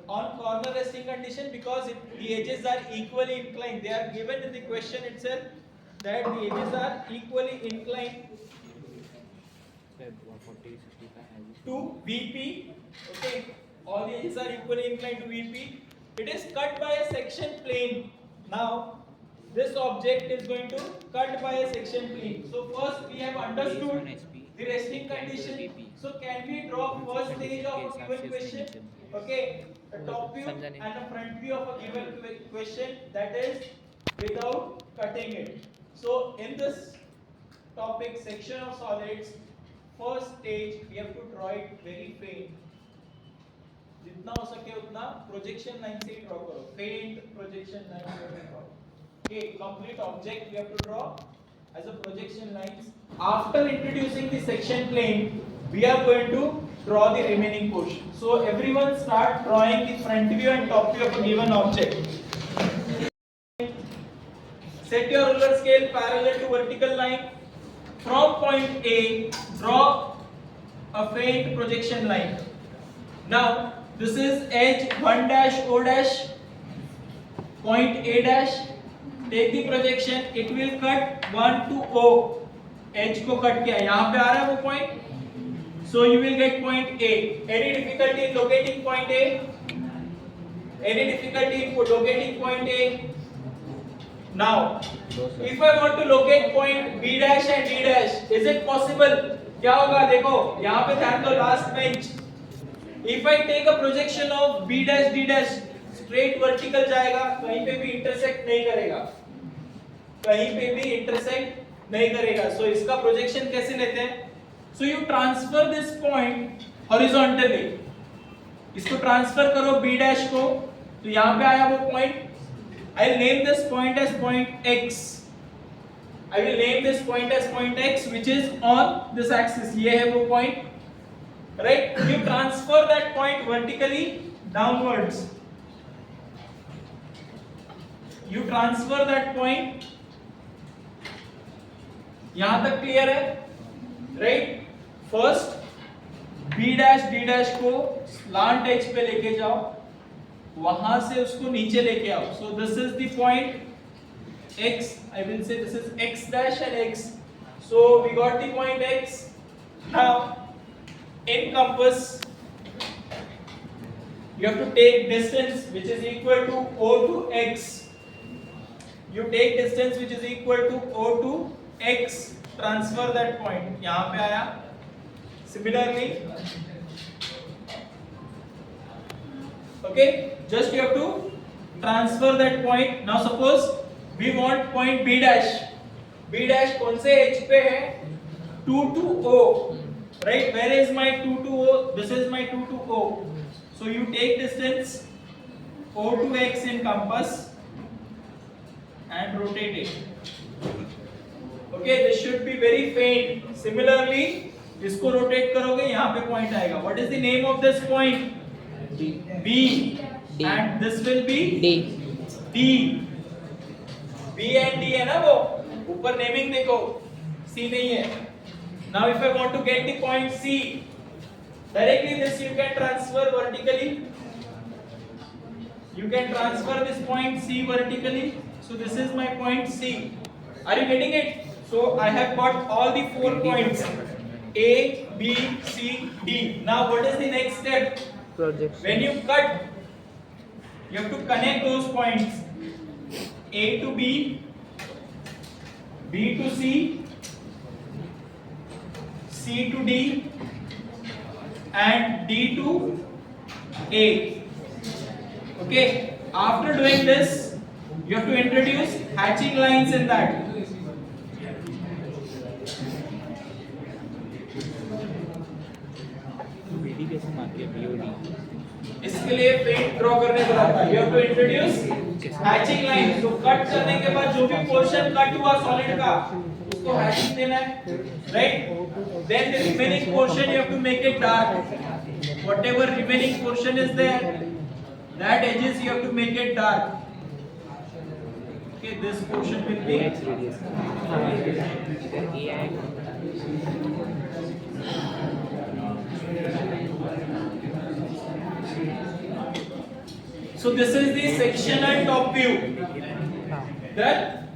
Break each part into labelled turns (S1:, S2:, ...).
S1: on corner resting condition because the edges are equally inclined. They are given in the question itself that the edges are equally inclined to VP. Okay, all the edges are equally inclined to VP. It is cut by a section plane. Now, this object is going to cut by a section plane. So first we have understood the resting condition. So can we draw first stage of a given question? Okay, a top view and a front view of a given question, that is without cutting it. So in this topic section of solids, first stage we have to draw it very faint. जितना हो सके उतना projection line से draw करो, फेंट projection line से draw. Okay, complete object we have to draw as a projection lines. After introducing the section plane, we are going to draw the remaining portion. So everyone start drawing the front view and top view of a given object. Set your ruler scale parallel to vertical line. From point A, draw a faint projection line. Now, this is edge 1 dash O dash, point A dash. Take the projection, it will cut 1 to O. Edge को cut किया, यहाँ पे आ रहा है वो point. So you will get point A. Any difficulty in locating point A? Any difficulty in locating point A? Now, if I want to locate point B dash and D dash, is it possible? क्या होगा देखो, यहाँ पे ध्यान दो last bench. If I take a projection of B dash D dash, straight vertical जाएगा, कहीं पे भी intersect नहीं करेगा, कहीं पे भी intersect नहीं करेगा. So इसका projection कैसे लेते हैं? So you transfer this point horizontally. इसको transfer करो B dash को, तो यहाँ पे आया वो point. I'll name this point as point X. I will name this point as point X, which is on this axis. ये है वो point. Right? You transfer that point vertically downwards. You transfer that point. यहाँ तक clear है? Right? First, B dash D dash को slant edge पे लेके जाओ, वहां से उसको नीचे लेके आओ. So this is the point X. I will say this is X dash and X. So we got the point X. Now, in compass, you have to take distance which is equal to O to X. You take distance which is equal to O to X. Transfer that point. यहाँ पे आया. Similarly, okay, just you have to transfer that point. Now suppose we want point B dash. B dash कौन से edge पे है? 2 to O. Right? Where is my 2 to O? This is my 2 to O. So you take distance O to X in compass and rotate it. Okay, this should be very faint. Similarly, इसको rotate करोगे, यहाँ पे point आएगा. What is the name of this point? B. D. And this will be D. D. B and D है ना वो? ऊपर naming देखो. C नहीं है. Now if I want to get the point C, directly this you can transfer vertically. You can transfer this point C vertically. So this is my point C. Are you getting it? So I have got all the 4 points A, B, C, D. Now what is the next step? Projection. When you cut, you have to connect those points A to B, B to C, C to D, and D to A. Okay. After doing this, you have to introduce hatching lines in that. इसके लिए paint draw करने को रहता है. You have to introduce hatching lines. तो cut करने के बाद जो भी पोर्शन कट हुआ सॉलिड का, उसको हैचिंग देना है, right? Then the remaining portion you have to make it dark. Whatever remaining portion is there, that edges you have to make it dark. Okay, this portion will be X radius. So this is the sectional top view. Done.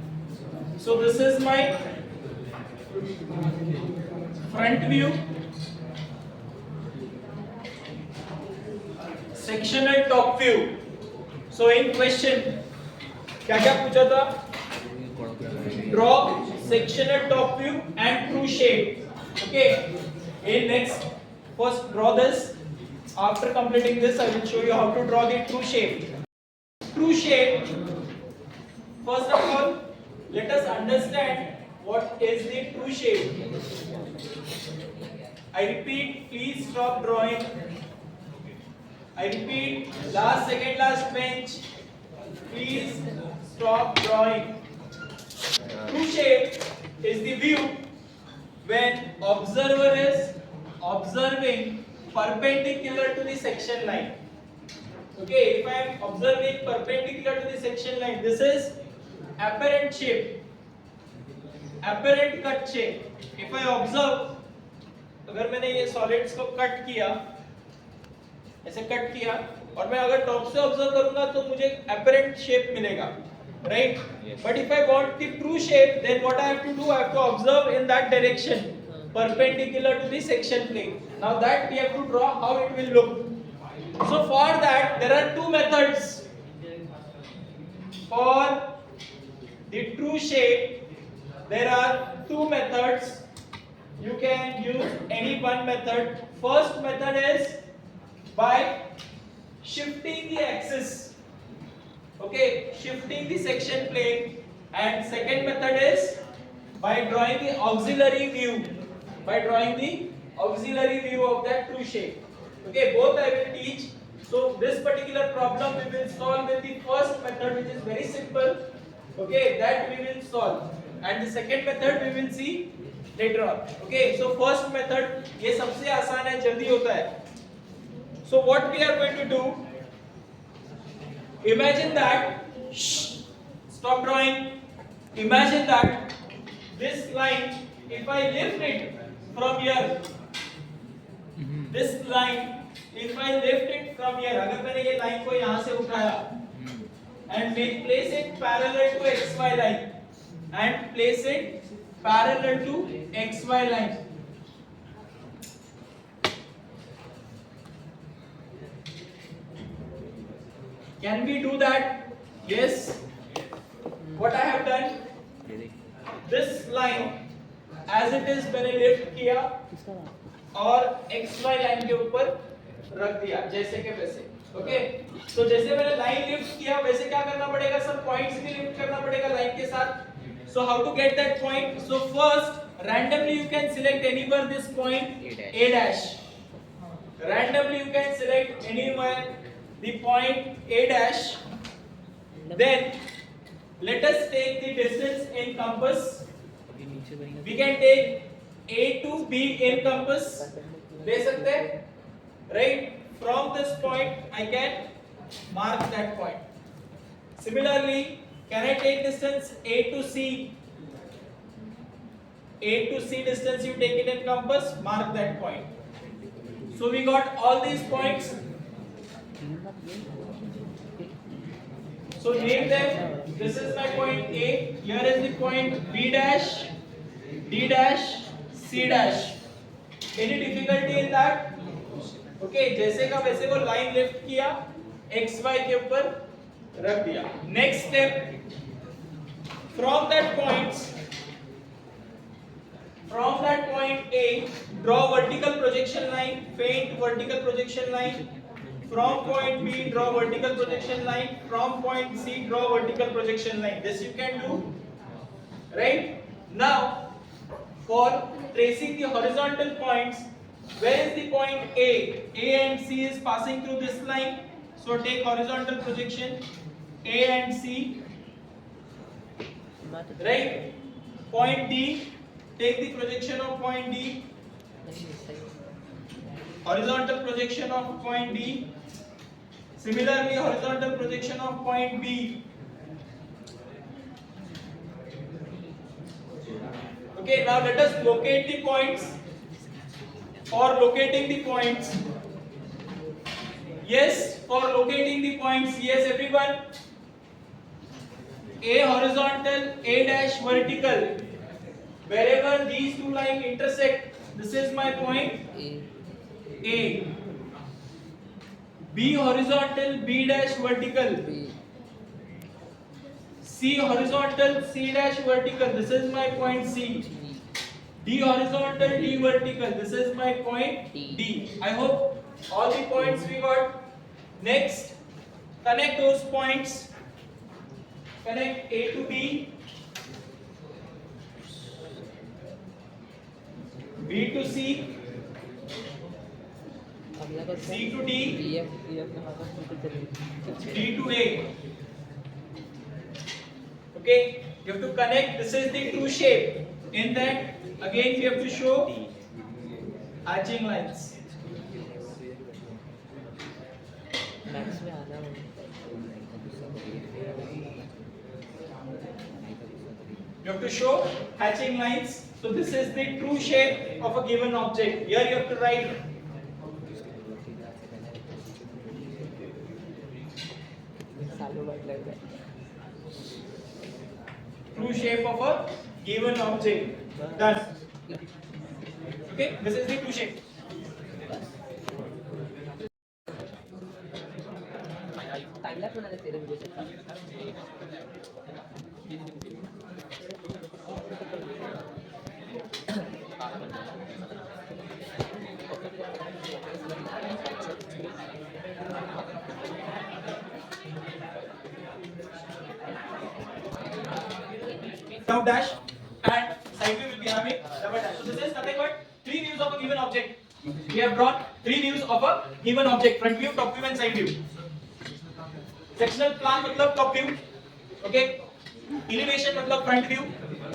S1: So this is my front view. Sectional top view. So in question क्या क्या पूछा था? Draw sectional top view and true shape. Okay. In next, first draw this. After completing this, I will show you how to draw the true shape. True shape. First of all, let us understand what is the true shape. I repeat, please stop drawing. I repeat, second last bench. Please stop drawing. True shape is the view when observer is observing perpendicular to the section line. Okay, if I am observing perpendicular to the section line, this is apparent shape, apparent cut shape. If I observe, अगर मैंने ये solids को cut किया, ऐसे cut किया, और मैं अगर टॉप से ऑब्जर्व करूंगा तो मुझे apparent shape मिलेगा, right? Yes. But if I want the true shape, then what I have to do? I have to observe in that direction, perpendicular to the section plane. Now that we have to draw how it will look. So for that there are two methods. For the true shape, there are two methods. You can use any one method. First method is by shifting the axis. Okay, shifting the section plane. And second method is by drawing the auxiliary view. By drawing the auxiliary view of that true shape. Okay, both I will teach. So this particular problem we will solve with the first method, which is very simple. Okay, that we will solve. And the second method we will see later on. Okay, so first method ये सबसे आसान है, जल्दी होता है. So what we are going to do? Imagine that. Stop drawing. Imagine that this line, if I lift it from here, this line, if I lift it from here, अगर मैंने ये line को यहाँ से उठाया and place it parallel to XY line and place it parallel to XY line. Can we do that? Yes. What I have done, this line as it is मैंने lift किया और XY line के ऊपर रख दिया जैसे के वैसे. ओके, तो जैसे मैंने लाइन लिफ्ट किया वैसे क्या करना पड़ेगा सर? पॉइंट्स भी लिफ्ट करना पड़ेगा लाइन के साथ. So how to get that point? So first, randomly you can select anywhere this point A dash. Randomly you can select anywhere the point A dash. Then let us take the distance in compass. We can take A to B in compass. ले सकते हैं, right? From this point I can mark that point. Similarly, can I take distance A to C? A to C distance you take it in compass, mark that point. So we got all these points. So name them. This is my point A. Here is the point B dash, D dash, C dash. Any difficulty in that? Okay, जैसे का वैसे वो line lift किया, XY के ऊपर रख दिया. Next step, from that point A, draw vertical projection line, faint vertical projection line. From point B, draw vertical projection line. From point C, draw vertical projection line. This you can do, right? Now, for tracing the horizontal points, where is the point A? A and C is passing through this line. So take horizontal projection A and C. Right? Point D. Take the projection of point D. Horizontal projection of point D. Similarly, horizontal projection of point B. Okay, now let us locate the points. For locating the points, yes, for locating the points. Yes, everyone. A horizontal, A dash vertical. Wherever these two lines intersect, this is my point A. B horizontal, B dash vertical. C horizontal, C dash vertical. This is my point C. D horizontal, D vertical. This is my point D. I hope all the points we got. Next, connect those points. Connect A to B, B to C, C to D, D to A. Okay, you have to connect. This is the true shape. In that, again, you have to show hatching lines. You have to show hatching lines. So this is the true shape of a given object. Here you have to write true shape of a given object. Done. Okay, this is the true shape. Now dash and side view will be having double dash. So this is nothing but three views of a given object. We have drawn three views of a given object: front view, top view, and side view. Sectional plan मतलब top view, okay. Elevation मतलब front view.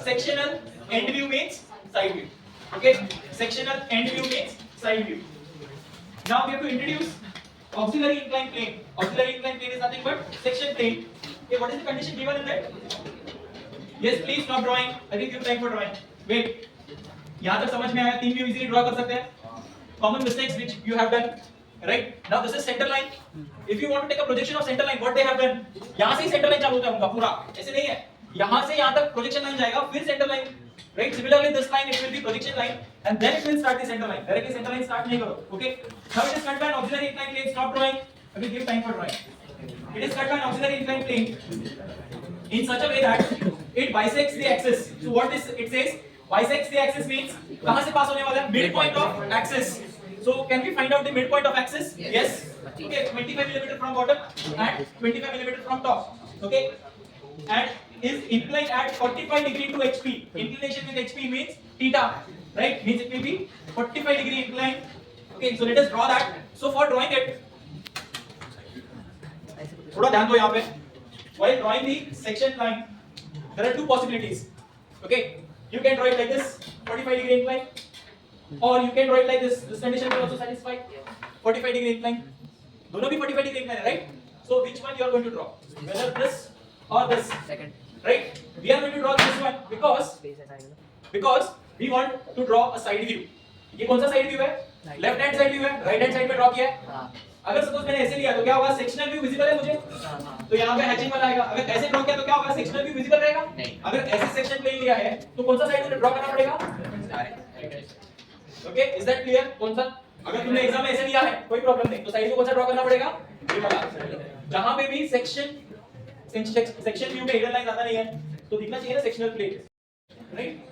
S1: Sectional end view means side view, okay. Sectional end view means side view. Now we have to introduce auxiliary inclined plane. Auxiliary inclined plane is nothing but section plane. Okay, what is the condition given in that? Yes, please stop drawing. I think you have time for drawing. Wait. यहाँ तक समझ में आया? तीन view easily draw कर सकते हैं. Common mistakes which you have done. Right? Now this is center line. If you want to take a projection of center line, what they have done? यहाँ से ही center line चालू होता है उनका पूरा. ऐसे नहीं है. यहाँ से यहाँ तक projection line जाएगा, फिर center line. Right? Similarly, this line it will be projection line, and then it will start the center line. Directly center line start नहीं करो. Okay? Now it is cut by an auxiliary inclined plane. Stop drawing. अभी give time for drawing. It is cut by an auxiliary inclined plane in such a way that it bisects the axis. So what this it says? Bisects the axis means कहाँ से पास होने वाला है? Midpoint of axis. So can we find out the midpoint of axis? Yes. Okay, 25 mm from bottom and 25 mm from top. Okay, and is inclined at 45 degree to HP. Inclination with HP means theta, right? Means it will be 45 degree inclined. Okay, so let us draw that. So for drawing it, थोड़ा ध्यान दो यहाँ पे. While drawing the section line, there are two possibilities. Okay, you can draw it like this, 45 degree incline, or you can draw it like this. This condition will also satisfy 45 degree incline. दोनों भी 45 degree incline है, right? So which one you are going to draw? Whether this or this? Second. Right? We are going to draw this one because we want to draw a side view. ये कौन सा side view है? Left hand side view है, right hand side में draw किया है. अगर suppose मैंने ऐसे लिया तो क्या होगा? सेक्शनल व्यू विजिबल है मुझे, तो यहाँ पे हैचिंग वाला आएगा. अगर ऐसे ड्रॉ किया तो क्या होगा? सेक्शनल व्यू विजिबल रहेगा. अगर ऐसे सेक्शन प्लेन लिया है तो कौन सा साइड मुझे ड्रॉ करना पड़ेगा? Okay, is that clear? कौन सा? अगर तुमने एग्जाम में ऐसे लिया है कोई प्रॉब्लम नहीं, तो साइड को कौन सा ड्रॉ करना पड़ेगा? ये वाला. जहां पे भी सेक्शन व्यू पे हिडन लाइन आता नहीं है तो दिखना चाहिए ना sectional plane, right?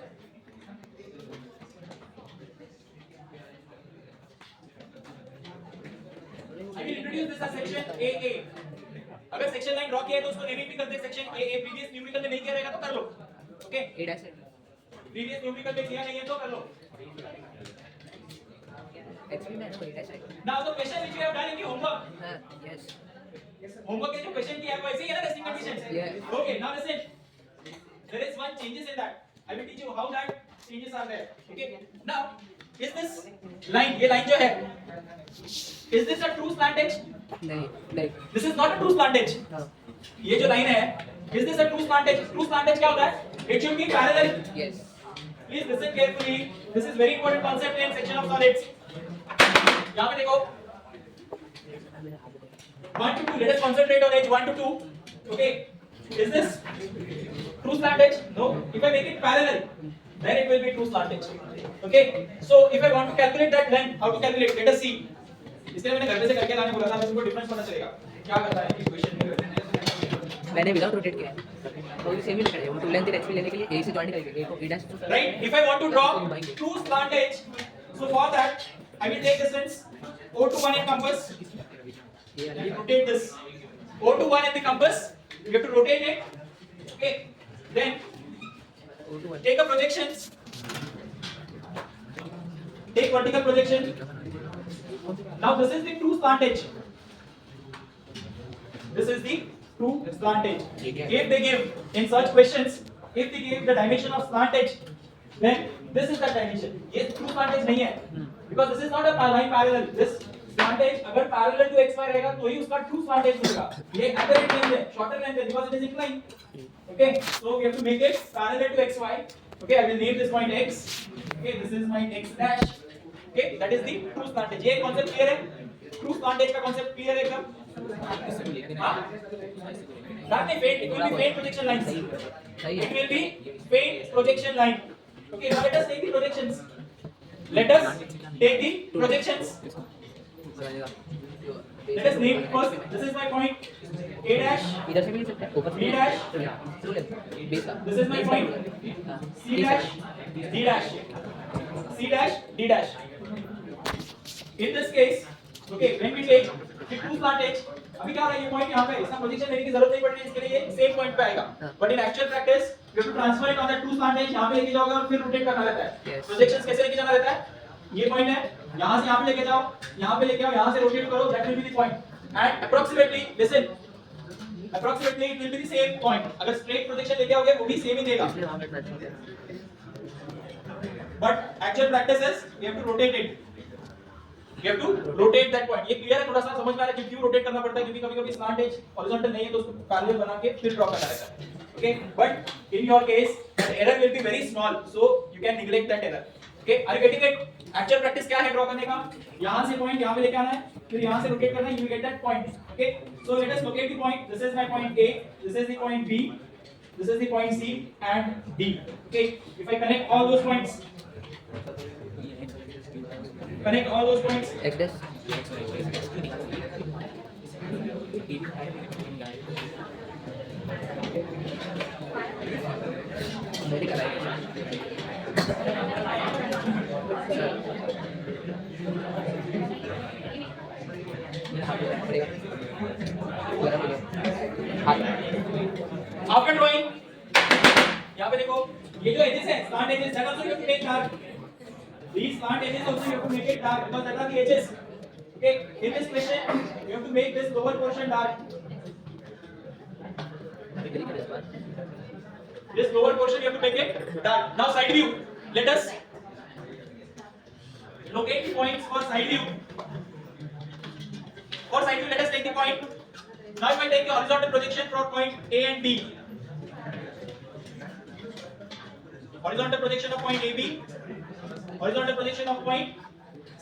S1: I will introduce this as section AA. अगर सेक्शन लाइन ड्रॉ किया है तो उसको नेमिंग भी करते हैं सेक्शन AA. प्रीवियस न्यूमेरिकल में नहीं किया रहेगा तो कर लो. Okay, A dash previous numerical में किया नहीं है तो कर लो. Now the question which we have done in the homework. Yes. Homework के जो क्वेश्चन किया है वो ऐसे ही है ना, testing condition. Yes. Okay, now listen. There is one changes in that. I will teach you how that changes are there. Okay. Now, is this line, ये line जो है, is this a true slant edge? नहीं. This is not a true slant edge. No. ये जो line है, is this a true slant edge? True slant edge क्या होता है? It should be parallel. Yes. Please listen carefully. This is very important concept in section of solids. यहाँ पे देखो. 1 to 2. Let us concentrate on edge 1 to 2. Okay. Is this true slant edge? No. If I make it parallel, then it will be true slant edge. Okay. So if I want to calculate that length, how to calculate? Let us see. इसलिए मैंने घर पे से करके लाने बोला था, हमें इसको डिफरेंस पता चलेगा. क्या करता है इक्वेशन में?
S2: मैंने विदाउट रोटेट किया है तो ये सेम ही लिखा है वो टू लेंथ एचपी लेने के लिए ए से जॉइन करेंगे ए को A dash
S1: right. If I want to draw true slant edge, so for that I will take distance O to 1 in compass. Rotate this O to 1 in the compass. You have to rotate it. Okay. Then take a projections. Take vertical projection. Now this is the true slant edge. This is the true slant edge. If they give in such questions, if they give the dimension of slant edge, then this is the dimension. ये true slant edge नहीं है, because this is not a line parallel. This slant edge अगर parallel to xy रहेगा तो ही उसका true slant edge मिलेगा. ये apparent length है, shorter length है because it is inclined. Okay, so we have to make it parallel to xy. Okay, I will name this point x. Okay, this is my x dash. Okay, that is the true slant edge. ये concept clear है? True slant edge का concept clear है एकदम? हाँ? That may faint. It will be faint projection lines. It will be faint projection line. Okay, now let us take the projections. Let us take the projections. Let us name first. This is my point A dash.
S2: इधर से भी लिख सकते हैं ऊपर
S1: B dash.
S2: Base का
S1: This is my point C dash D dash. C dash D dash. In this case, okay, when we take the true slant edge, अभी क्या हो रहा है ये पॉइंट यहाँ पे, इसका प्रोजेक्शन लेने की जरूरत नहीं पड़ रही है, इसके लिए सेम पॉइंट पे आएगा. But in actual practice you have to transfer it on that true slant edge. यहाँ पे लेके जाओगे और फिर रोटेट करना रहता है. प्रोजेक्शंस कैसे लेके जाना रहता है? ये पॉइंट है, यहाँ से यहाँ पे लेके जाओ, यहाँ पे लेके आओ, यहाँ से रोटेट करो, that will be the point. And approximately listen, approximately it will be the same point. अगर स्ट्रेट प्रोजेक्शन लेके आओगे वो भी सेम ही देगा. But actual practice is we have to rotate it. You have to rotate that point. ये clear है? थोड़ा सा समझ में आ रहा है कि क्यों रोटेट करना पड़ता है, क्योंकि कभी-कभी स्lant edge horizontal नहीं है तो उसको पैरेलल बना के फिर ड्रॉ करना रहता है. Okay, but in your case the error will be very small, so you can neglect that error. Okay, are you getting it? Actual practice क्या है ड्रॉ करने का? यहाँ से पॉइंट यहाँ पे लेके आना है, फिर यहाँ से रोटेट करना है, you will get that point. Okay, so let us locate the point. This is my point A, this is the point B, this is the point C and D. Okay, if I connect all those points. Connect all those points.
S2: X dash. Very correct.
S1: After drawing, यहाँ पे देखो ये जो edges है, slant edges, that also you have to make dark. These slant edges also you have to make it dark because that are the edges. Okay, in this question you have to make this lower portion dark. This lower portion you have to make it dark. Now side view. Let us locate the points for side view. For side view, let us take the point. Now if I take the horizontal projection from point A and B. Horizontal projection of point AB. Horizontal projection of point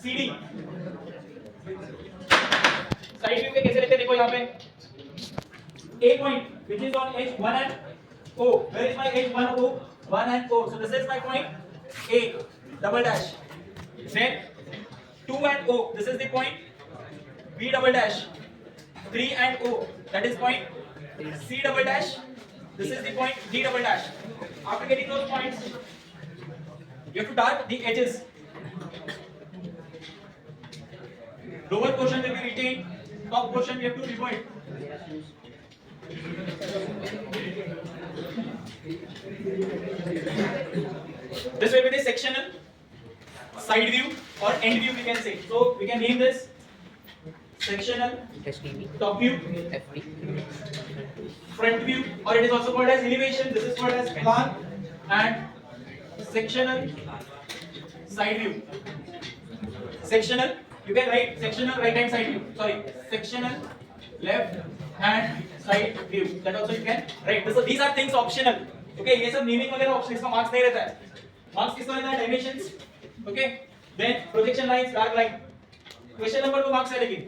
S1: CD. Side view के कैसे लेते हैं देखो यहाँ पे. A point which is on edge 1 and O. Where is my edge 1 O? 1 and O. So this is my point A double dash. Then 2 and O. This is the point B double dash. 3 and O. That is point C double dash. This is the point D double dash. After getting those points, you have to dark the edges. Lower portion will be retained. Top portion we have to remove it. This will be the sectional side view or end view we can say. So we can name this sectional top view, front view, or it is also called as elevation. This is called as plan, and sectional side view. Sectional, you can write sectional right hand side view. Sorry, sectional left hand side view. That also you can write. These are things optional. Okay, ये सब naming वगैरह optional, इसका marks नहीं रहता है. Marks किसका रहता है? Dimensions. Okay, then projection lines, dark line. Question number 2 marks है लेकिन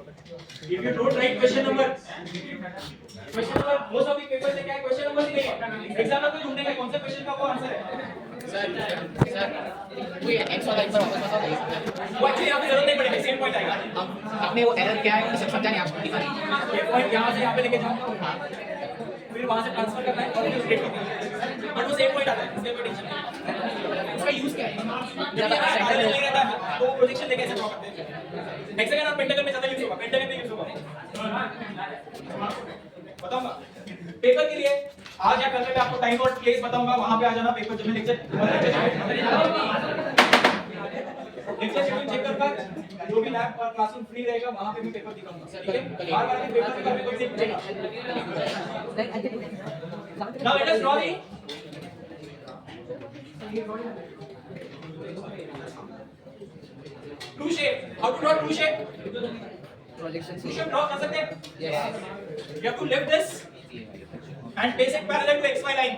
S1: If you don't write question number, most of the papers में क्या है, question number ही नहीं है. Exam में कोई ढूंढेगा कौन से question का वो आंसर है.
S2: सर कोई एक्स वाला एक बार वापस बताओ.
S1: वो actually यहाँ पे जरूरत नहीं पड़ेगी, same point आएगा.
S2: आपने वो एरर क्या है सब समझा नहीं आपको.
S1: ये point यहाँ से यहाँ पे लेके जाओ. फिर वहाँ से ट्रांसफर करना है और फिर स्ट्रेट करना है. बट वो same point आता है, इसलिए कोई टेंशन नहीं.
S2: उसका यूज क्या है.
S1: जब यहाँ पैरेलल नहीं रहता है तो प्रोजेक्शन लेके ऐसे ड्रॉ करते हैं. हेक्सागन और पेंटागन में ज्यादा यूज होगा, पेंटागन में यूज होगा. बताऊंगा पेपर के लिए आज या कल में मैं आपको टाइम और प्लेस बताऊंगा, वहां पे आ जाना. पेपर जब मैं लेक्चर शेड्यूल चेक करके जो भी लैब और क्लासरूम फ्री रहेगा वहां पे भी पेपर दिखाऊंगा. ठीक है, बार-बार के पेपर से पूछेगा. Now let us draw the true shape. How to draw true shape?
S2: Projection
S1: true shape draw कर सकते हैं.
S2: Yes.
S1: You have to lift this and place it parallel to XY line.